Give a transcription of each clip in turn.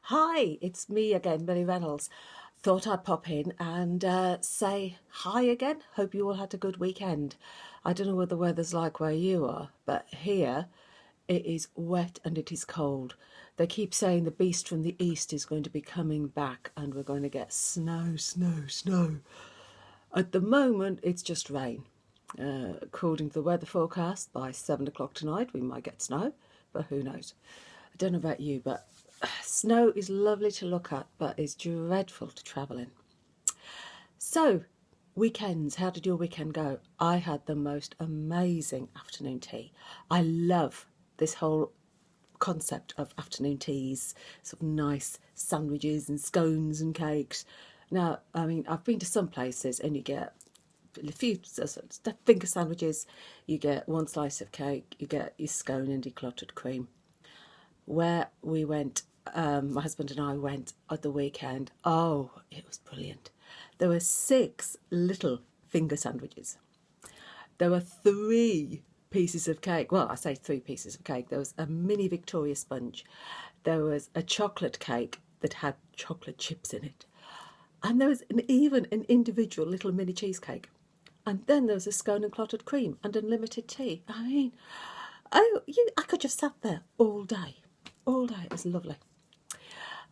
Hi, it's me again, Millie Reynolds. Thought I'd pop in and say hi again. Hope you all had a good weekend. I don't know what the weather's like where you are, but here it is wet and it is cold. They keep saying the beast from the east is going to be coming back and we're going to get snow, snow, snow. At the moment, it's just rain. According to the weather forecast, by 7 o'clock tonight, we might get snow, but who knows? I don't know about you, but snow is lovely to look at, but is dreadful to travel in. So, weekends, how did your weekend go? I had the most amazing afternoon tea. I love this whole concept of afternoon teas, sort of nice sandwiches and scones and cakes. Now, I mean, I've been to some places and you get a few finger sandwiches, you get one slice of cake, you get your scone and your clotted cream. Where we went, my husband and I went at the weekend, oh, it was brilliant. There were 6 little finger sandwiches. There were 3 pieces of cake. Well, I say 3 pieces of cake. There was a mini Victoria sponge. There was a chocolate cake that had chocolate chips in it. And there was even an individual little mini cheesecake. And then there was a scone and clotted cream and unlimited tea. I mean, I could just sat there all day. All day. It was lovely.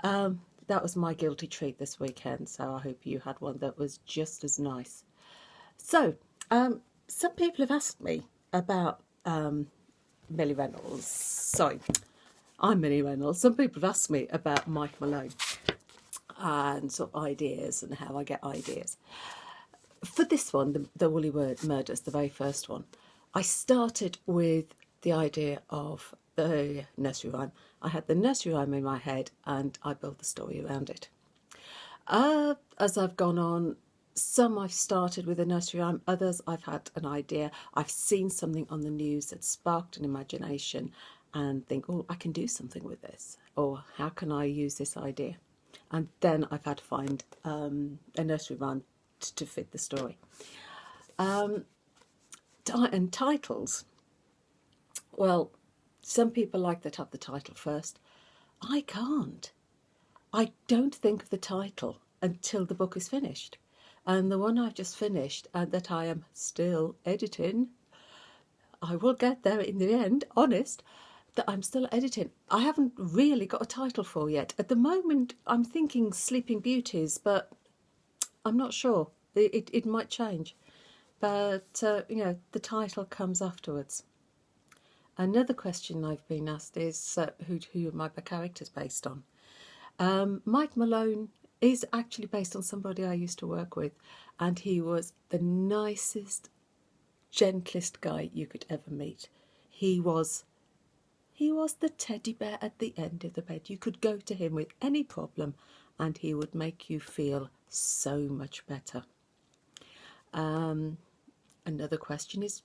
That was my guilty treat this weekend, so I hope you had one that was just as nice. So, some people have asked me about Millie Reynolds. Sorry, I'm Millie Reynolds. Some people have asked me about Mike Malone and sort of ideas and how I get ideas. For this one, the Woolly Murders, the very first one, I started with the idea of the nursery rhyme. I had the nursery rhyme in my head and I built the story around it. As I've gone on, some I've started with a nursery rhyme, others I've had an idea. I've seen something on the news that sparked an imagination and think, oh, I can do something with this, or how can I use this idea? And then I've had to find a nursery rhyme to fit the story. And titles, well, some people like to have the title first. I can't. I don't think of the title until the book is finished. And the one I've just finished and that I am still editing, I will get there in the end, honest, that I'm still editing. I haven't really got a title for yet. At the moment, I'm thinking Sleeping Beauties, but I'm not sure. It might change. But, the title comes afterwards. Another question I've been asked is who are my characters based on? Mike Malone is actually based on somebody I used to work with, and he was the nicest, gentlest guy you could ever meet. He was the teddy bear at the end of the bed. You could go to him with any problem and he would make you feel so much better. Another question is,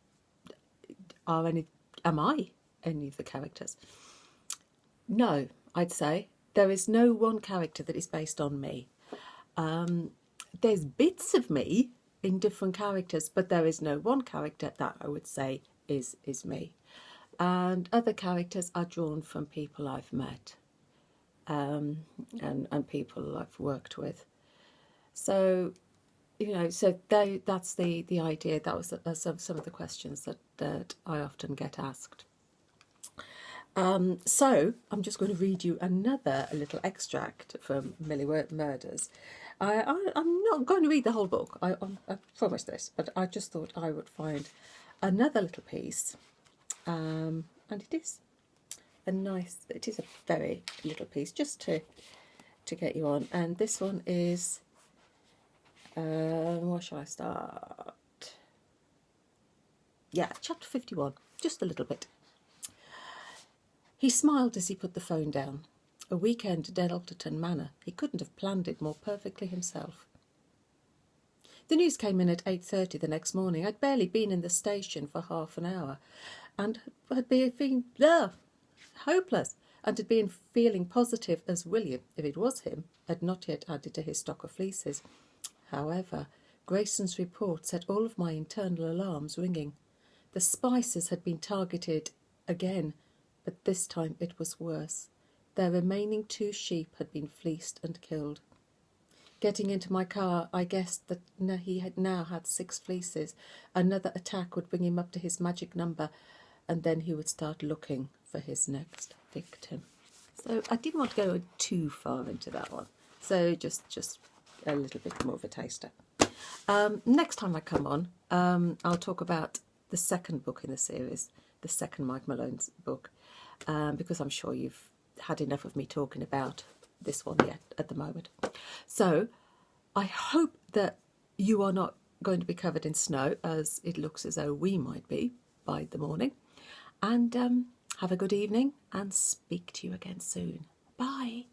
am I any of the characters? No, I'd say. There is no one character that is based on me. There's bits of me in different characters, but there is no one character that I would say is me. And other characters are drawn from people I've met and people I've worked with. So, so that's the idea. That was some of the questions that I often get asked. So I'm just going to read you another little extract from Millie Murders. I'm not going to read the whole book, I promise this, but I just thought I would find another little piece, and it is a very little piece just to get you on. And this one is, where shall I start? Yeah, chapter 51, just a little bit. He smiled as he put the phone down. A weekend at Elterton Manor. He couldn't have planned it more perfectly himself. The news came in at 8:30 the next morning. I'd barely been in the station for half an hour and had been hopeless, and had been feeling positive as William, if it was him, had not yet added to his stock of fleeces. However, Grayson's report set all of my internal alarms ringing. The Spicers had been targeted again, but this time it was worse. Their remaining 2 sheep had been fleeced and killed. Getting into my car, I guessed that he had now had 6 fleeces. Another attack would bring him up to his magic number, and then he would start looking for his next victim. So I didn't want to go too far into that one. So just a little bit more of a taster. Next time I come on, I'll talk about the second book in the series, the second Mike Malone's book, because I'm sure you've had enough of me talking about this one yet at the moment. So I hope that you are not going to be covered in snow, as it looks as though we might be by the morning. And have a good evening, and speak to you again soon. Bye.